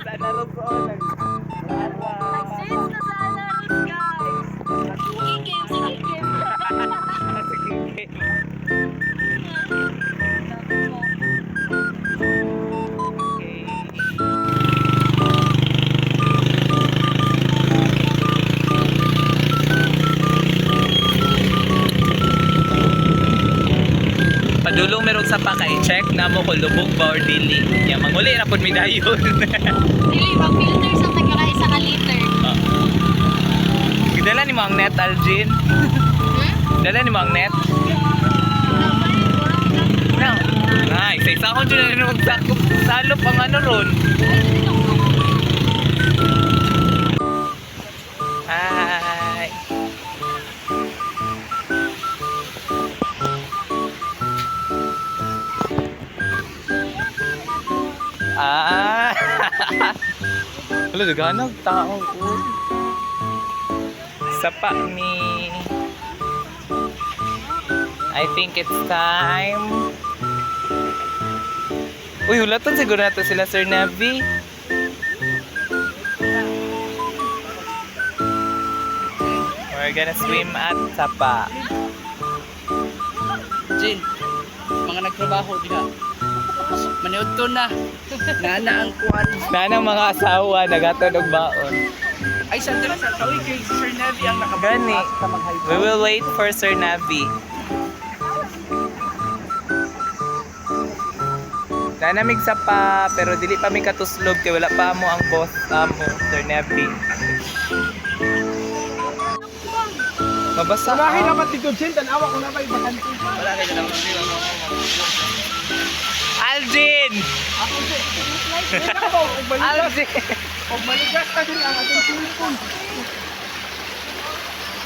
Sa Anaros po, Nag-sense na sa Anaros, guys. Sige, game. Sige, game. Okay. Padulong meron sa paka-check na mo kung lubog ba or dili. Yan, manguli na po mi dayon. Dili, bang filters ang nagkakaisa ka liter. Dala ni mo ang net, Aljin. Dala ni mo ang net. No. Ay, isa ko dyan na magsakop. Salop ang ano ron. Ay. Ah. Wala, daganag tao. Sapa me. I think it's time. Uy, hulatan siguro natin sila, Sir Navi. We're gonna swim at Sapa. Jin, mga nagtrabaho diha. Maniud to na. Nana ang kuan. Nanang mga asawa, nagatod og baon. Ay, sandali sa tawid kay Sir Navi ang Gani. mag-high We will wait for Sir Navi. Nanamig Sapa, pero dili pa mi katuslog kay wala pa mo ang boss mo, Sir Navi. Mabasa Bakit ka. dapat dito, Jen? Tanawa ko na ba ibakante? Wala kayo na Aljin! Ako, Jen. Ako, Aljin! maligas ka din ang ating cellphone.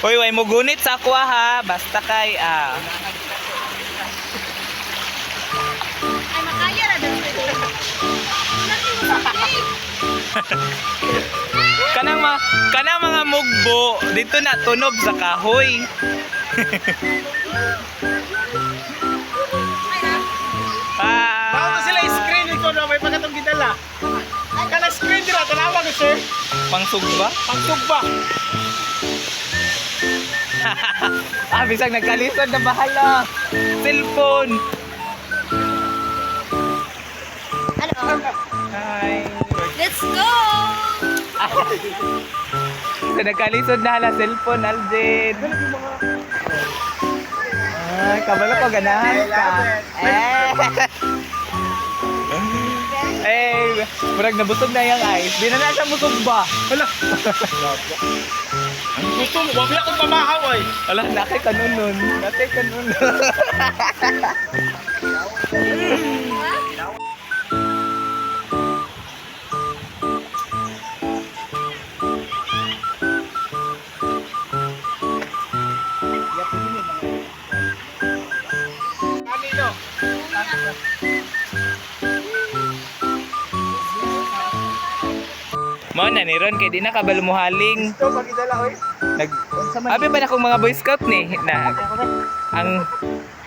Hoy, way mo gunit sa aqua ha. Basta kay Ay, makaya na daw. kanang mga mugbo dito na tunog sa kahoy. Bakit na sila screen ito na may pagkatong gidala? Kana screen dira, tanawa ko, sir. Pangsugba? Pagtugba. Bisag nagkalisod na bahala. Cellphone. Ano? Hi. Let's go! So nagkalisod na hala cellphone, Aljin. Ay, kabalo ko ganahan ka. Murag nabusog na yung ice. Di na na siya musog ba? Hala. Gusto mo, wag na akong pamahaw ay. Wala, nakay kanunon. Nakay kanunon. Kanino? Mo na ni Ron kay di na kabalo mo haling. Ito, pagidala, oy. Abi ba na akong mga Boy Scout ni na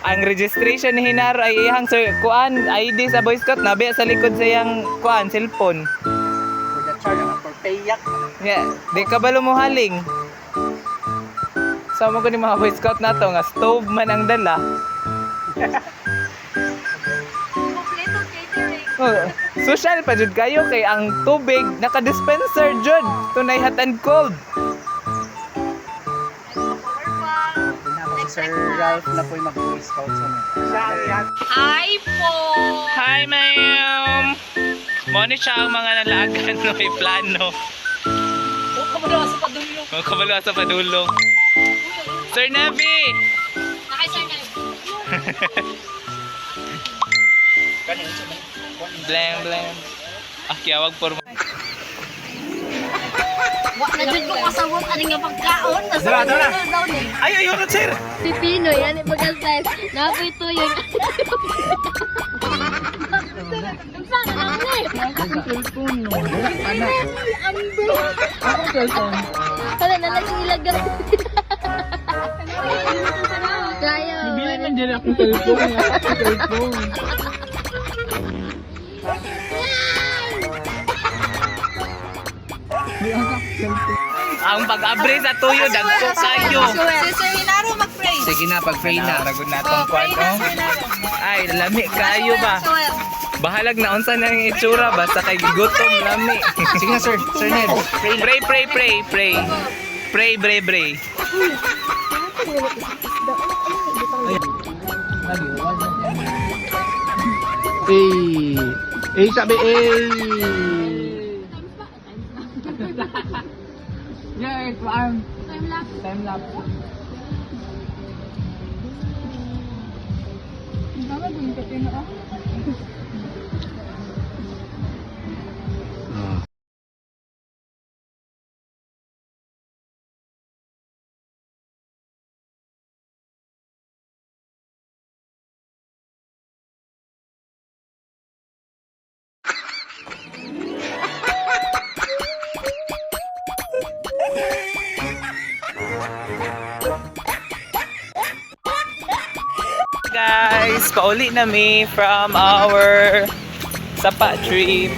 ang registration ni Hinar ay ihang sir kuan ID sa Boy Scout nabi sa likod sa iyang kuan cellphone. For the charge ang for payak. Yeah, di kabalo mo haling. Sama ko ni mga Boy Scout nato nga stove man ang dala. Kompleto catering. Oh, social pa jud kayo kay ang tubig naka-dispenser jud tunay hot and cold. Si Sir Ralph na po'y mag-boy scout sa mga. Hi po! Hi ma'am. Mo ni siya ang mga nalagan no may plano. Oh, kamadawa sa padulo. Kabalo sa padulong. Sir Navi. Nakay-sir na. Kanin siya ba? Blam blam. Wag por Wa na dyan ko kasawag aning nga pagkaon. Dala, dala. Ay ayun sir. Pipino, yan yung pagka-size. Napoy to yung... Saan na lang eh? Ako cellphone. Wala na lang yung ilagay. Kaya. Bibili man din akong cellphone. Ang pag-abre sa tuyo, dagko kayo. Si Sir Hinaro mag-pray. Sige na, pag-pray na. Naragon na itong kwan, oh. Ay, lami kayo ba? Bahalag na unsa na yung itsura, basta kay gutom, lami. Sige na, sir. Sir Ned, pray na. Pray, pray, pray, pray. Pray, pray, pray. Sabi Yeah, time Time-lapse. lapse. Tama din ka tino. Guys, pauli na mi from our Sapa trip.